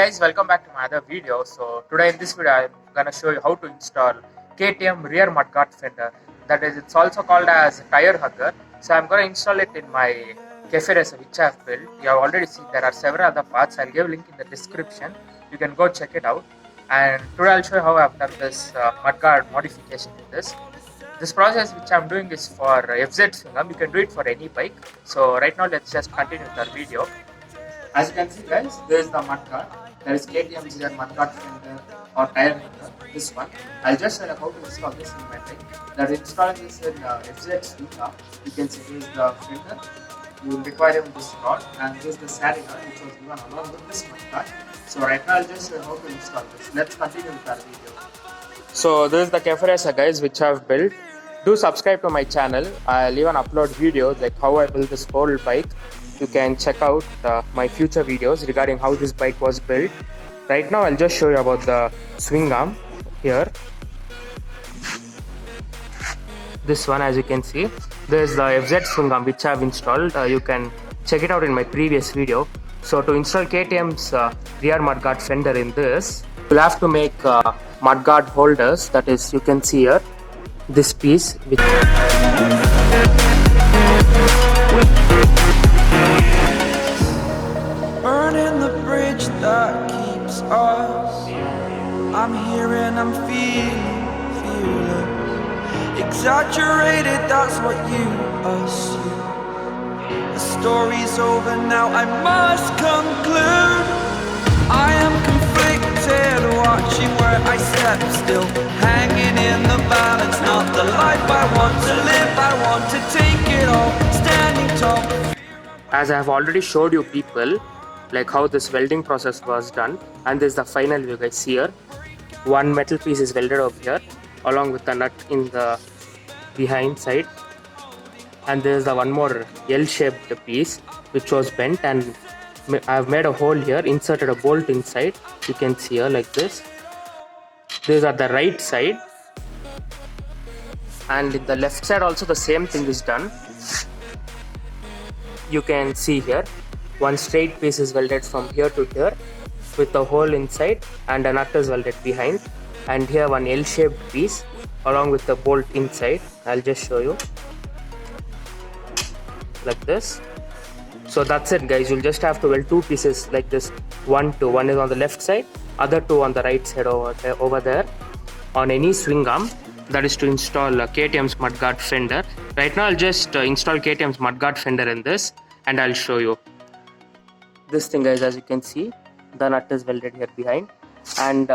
guys, welcome back to my other video. So today in this video I'm gonna show you how to install KTM rear mudguard fender. That is, it's also called as tire hugger. So I'm gonna install it in my caferacer which I have built. You have already seen there are several other parts. I'll give a link in the description. You can go check it out. And today I'll show you how I've done this mudguard modification in this. This process which I'm doing is for FZ swing. You can do it for any bike. So right now let's just continue with our video. As you can see guys, there is the mudguard. There is KTM's rear mudguard fender or tire hugger. This one. I'll just show you how to install this in my bike. That installing this in FZ swing. You can see this is the fender. You will require this rod, and this is the saddle which was given along with this mudguard. So right now I'll just show you how to install this. Let's continue with our video. So this is the caferacer guys which I've built. Do subscribe to my channel. I'll even upload videos like how I built this whole bike. You can check out my future videos regarding how this bike was built. Right now I'll just show you about the swing arm here. This one, as you can see, there's the FZ swing arm which I've installed. You can check it out in my previous video. So to install KTM's rear mudguard fender in this, you'll have to make mudguard holders. That is, you can see here this piece which burning the bridge that keeps us. I'm here and I'm feeling exaggerated, that's what you assume. The story's over now, I must conclude. I am conflicted, watching where I step still, hanging in the balance. Not the life I want to live, I want to take it all, standing tall. As I have already showed you people like how this welding process was done, and this is the final view guys. Here one metal piece is welded over here along with the nut in the behind side, and there is the one more L-shaped piece which was bent, and I have made a hole here, inserted a bolt inside. You can see here like this. These are the right side, and in the left side also the same thing is done. You can see here one straight piece is welded from here to here with a hole inside, and a nut is welded behind, and here one L-shaped piece along with the bolt inside. I'll just show you like this. So that's it guys, you'll just have to weld two pieces like this. One is on the left side, other two on the right side over there on any swing arm. That is to install KTM's mudguard fender. Right now I'll just install KTM's mudguard fender in this, and I'll show you this thing guys. As you can see, the nut is welded here behind, and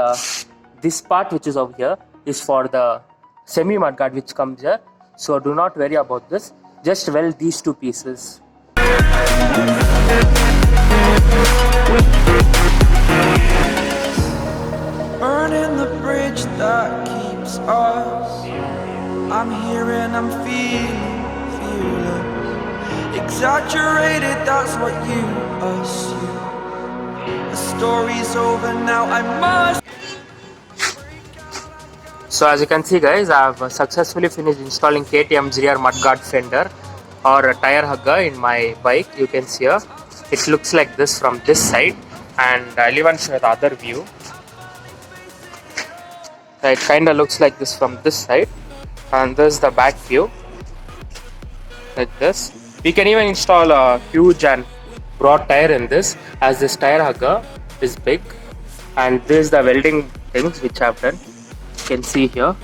this part which is over here is for the semi mudguard which comes here. So do not worry about this, just weld these two pieces. Burning the bridge that keeps us. I'm here and I'm feeling exaggerated, that's what you assume. The story's over now, I must. So as you can see guys, I have successfully finished installing KTM's rear mudguard fender or a tire hugger in my bike. You can see here it looks like this from this side, and I'll even show you the other view. It kinda looks like this from this side, and this is the back view like this. We can even install a huge and broad tire in this, as this tire hugger is big, and this is the welding things which I've done. You can see here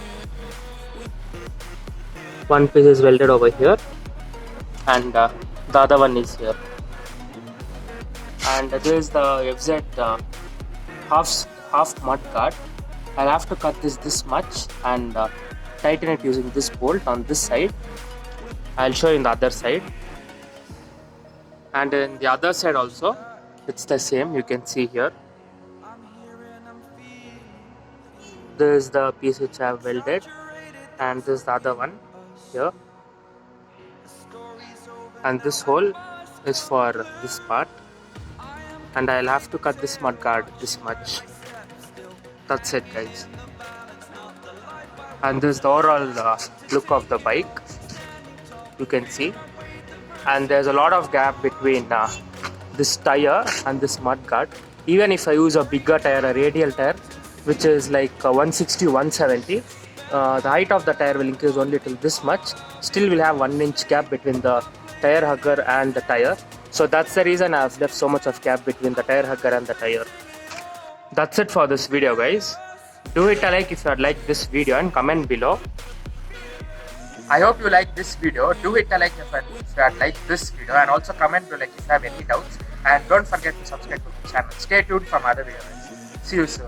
one piece is welded over here, and the other one is here, and this is the FZ half mudguard. I'll have to cut this much and tighten it using this bolt on this side. I'll show you in the other side, and in the other side also it's the same. You can see here this is the piece which I have welded, and this is the other one here, and this hole is for this part, and I'll have to cut this mudguard this much. That's it guys, and this is the overall look of the bike. You can see, and there's a lot of gap between this tire and this mudguard. even if I use a bigger tire, a radial tire, which is like 160, 170, the height of the tire will increase only till this much. Still we'll have 1 inch gap between the tire hugger and the tire. So that's the reason I've left so much of gap between the tire hugger and the tire. That's it for this video, guys. Do it a like if you had liked this video and comment below. I hope you like this video. Do it a like if you had liked this video, and also comment below if you have any doubts. And don't forget to subscribe to the channel. Stay tuned for my other videos. See you soon.